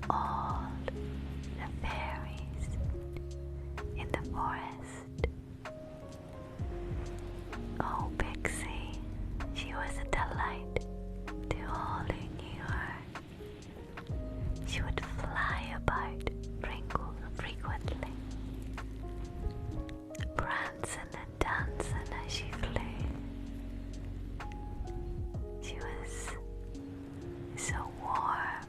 all the fairies in the forest. Oh, Pixie, she was a delight to all who knew her. She would fly about frequently, prancing and dancing as she flew. She was so warm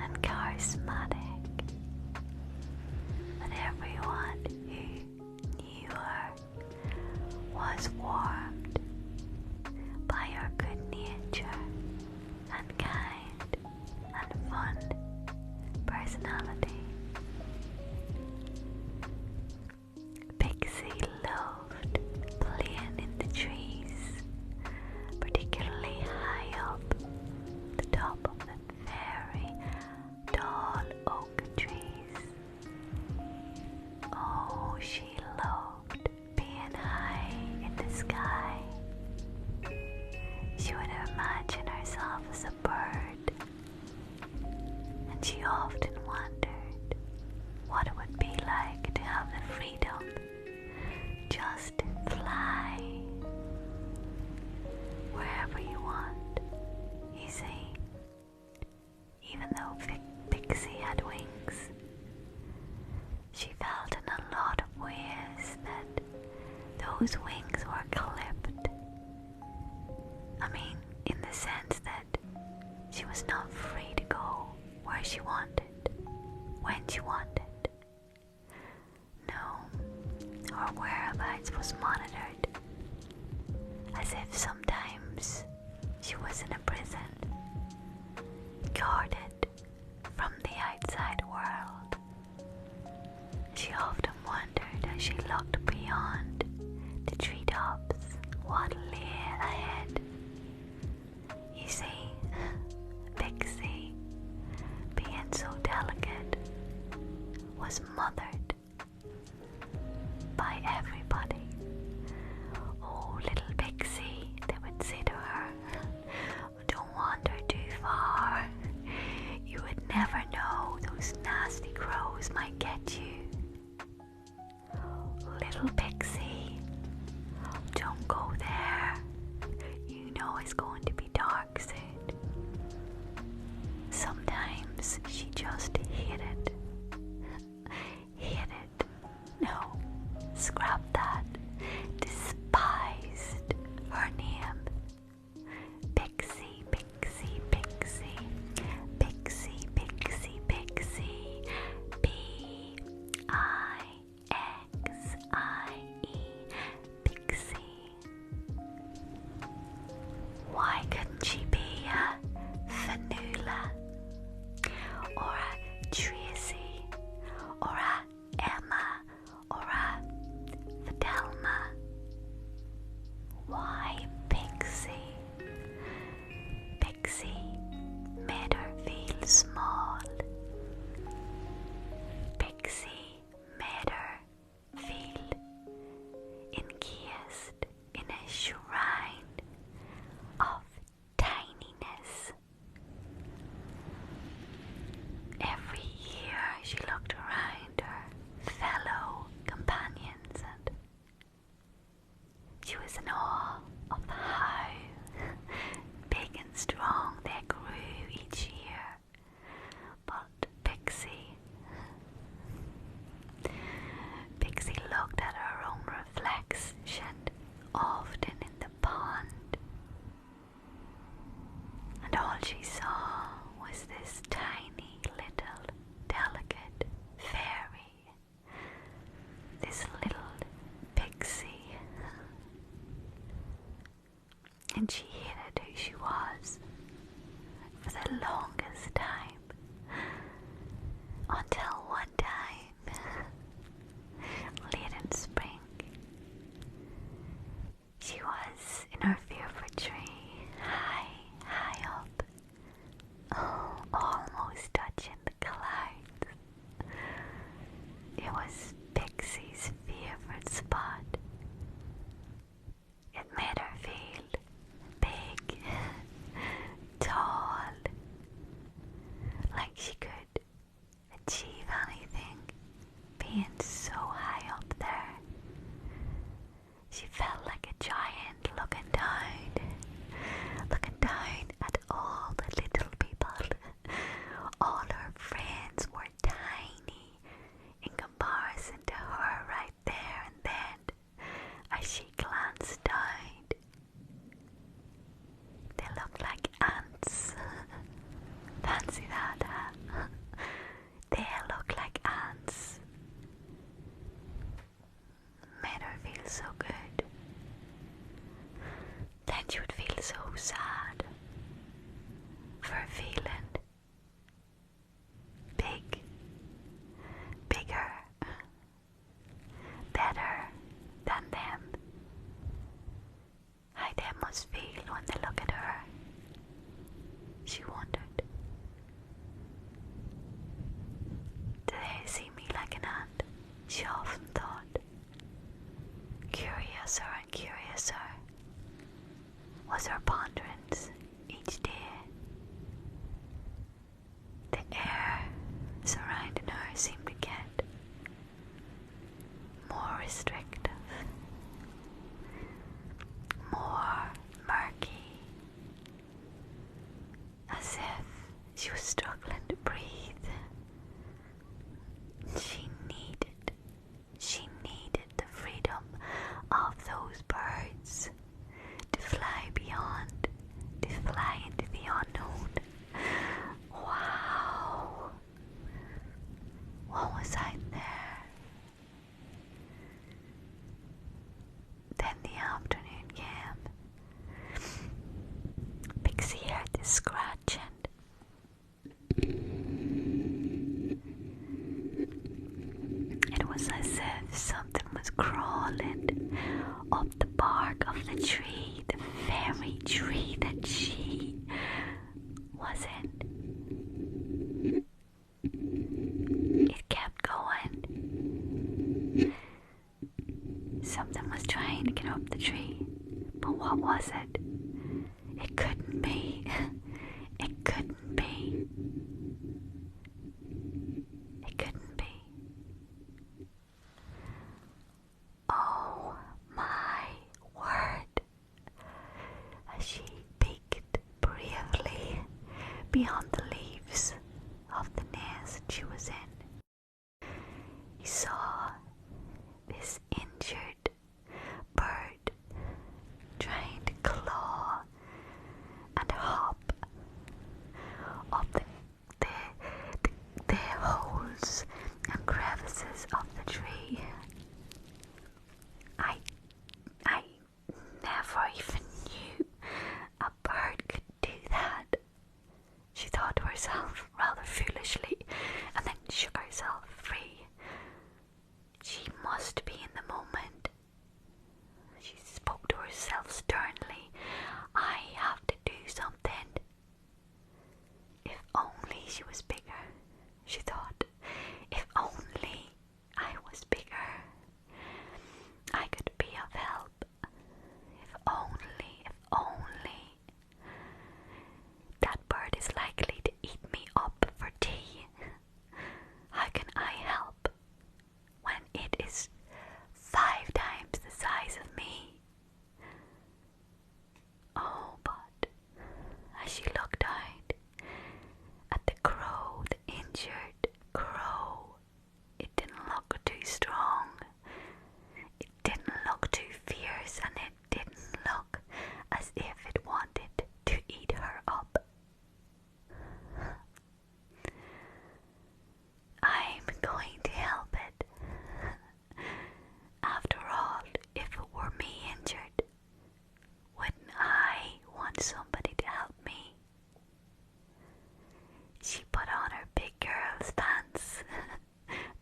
and charismatic, but everyone who knew her was warmed by her good nature and kind and fun personality. Pixie loved playing in the trees, particularly high up the top of the very tall oak trees. Oh, she loved being high in the sky. She would imagine herself as a bird, and she often wondered what it would be like to have the freedom just to fly wherever you want. You see, even though Pixie had wings, she felt in a lot of ways that those wings were clipped. I mean, in the sense that she was not free to go where she wanted, when she wanted. No, her whereabouts was monitored, as if sometimes she was in a prison, guarded from the outside world. She often wondered as she looked beyond the treetops what lay ahead. You see, Pixie, being so delicate, was mothered by everybody. Oh, little Pixie, they would say to her, don't wander too far. You would never know, those nasty crows might get you. Little Pixie, don't go there. You know it's going to be dark soon. Sometimes she just hated. Hated. No, scrap that. Despised her name. Pixie, Pixie, Pixie. Pixie, Pixie, The air surrounding her seemed to get more restrictive, more murky, as if she was struggling to breathe. She needed the freedom of those birds to fly beyond, to fly into the unknown. Wow! What was out there? Then the afternoon came. Pixie heard the scratching. It was as if something was crawling up the bark of the tree, the very tree that she was in. It kept going. Something was trying to get up the tree, but what was it? It couldn't be. It couldn't be. It couldn't be. Oh my word! As she peeked bravely beyond the leaves of the nest she was in, he saw this injured bird trying to claw and hop up the holes and crevices of the tree. I never even knew a bird could do that. She thought to herself rather foolishly, and then shook herself free. She must be in the moment. She spoke to herself sternly. I have to do something. If only she was bigger, she thought. If only I was bigger, I could be of help. If only. That bird is likely to eat me up for tea. How can I help when it is 5 times the size of me? Oh, but as she looked out at the crow, the injured crow, it didn't look too strong. It didn't look too fierce, and it didn't look as if it wanted to eat her up. I'm going to help it. After all, if it were me injured, wouldn't I want somebody to help me? She put on her big girl's pants,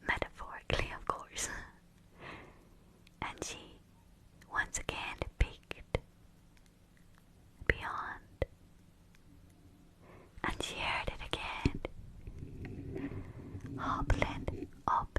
metaphorically of course, and she once again peeked beyond, and she heard it again, hobbling up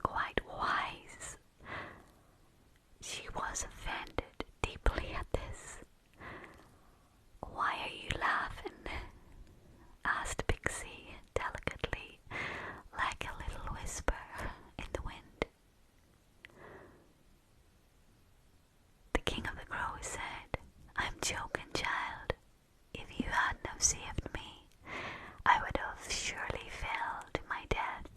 quite wise. She was offended deeply at this. "Why are you laughing?" asked Pixie delicately, like a little whisper in the wind. The King of the Crows said, "I'm joking, child. If you hadn't have saved me, I would have surely fell to my death.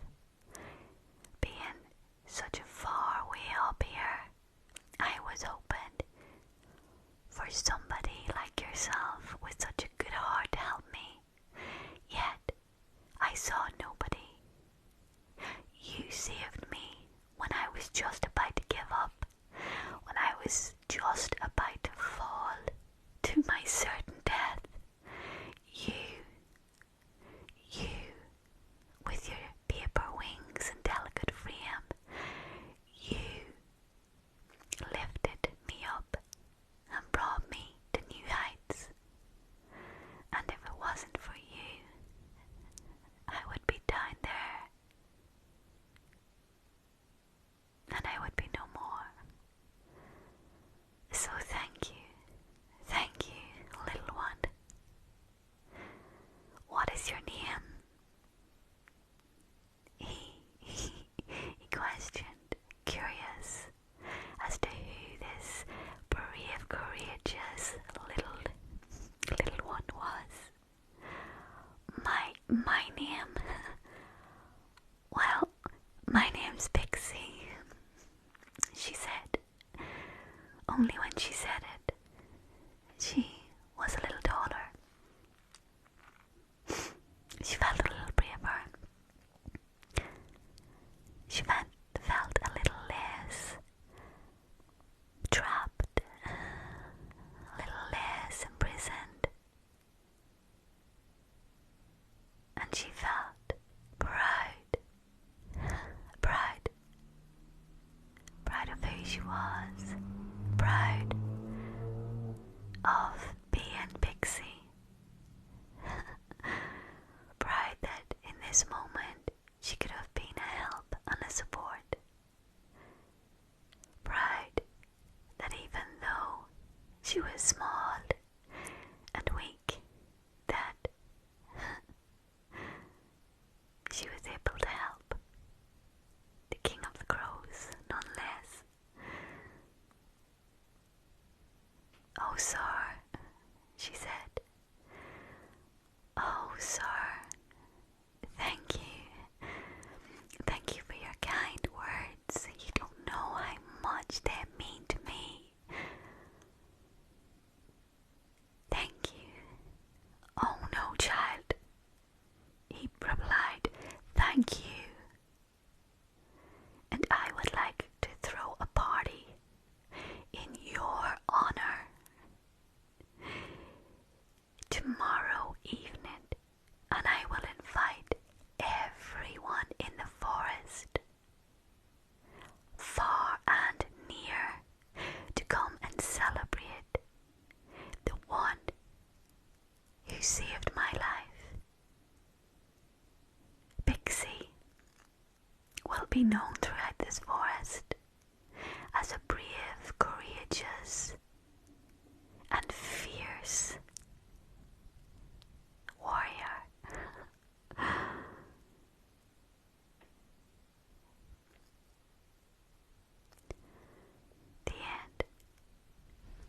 Being such a far way up here, I was hoping for somebody like yourself with such a good heart to help me. Yet I saw nobody. You saved me when I was just about to give up, when I was just about to fall to my certain death. You, with your paper wings and delicate frame, you lifted me up and brought me to new heights. And if it wasn't for you, I would be down there, and I would be no more. So thank you, little one. What is your name?" He questioned, curious as to who this brave, courageous little one was. My name? Well, my name's Pixie, she said. Only when she said it, she was a little taller. She felt a little braver. She felt a little less trapped, a little less imprisoned. And she felt proud of who she was, proud of being Pixie, proud that in this moment she could have been a help and a support, proud that even though she was small and weak, that she was able to help the King of the Crows nonetheless. "Oh, sir," she said. "Oh, sir, thank you. Thank you for your kind words. You don't know how much they mean to me." "Thank you. Oh, no, child," he replied. "Thank you. And I would like to throw a party in your honor tomorrow evening, and I will invite everyone in the forest, far and near, to come and celebrate the one who saved my life. Pixie will be known throughout this forest as a brave, courageous, and fierce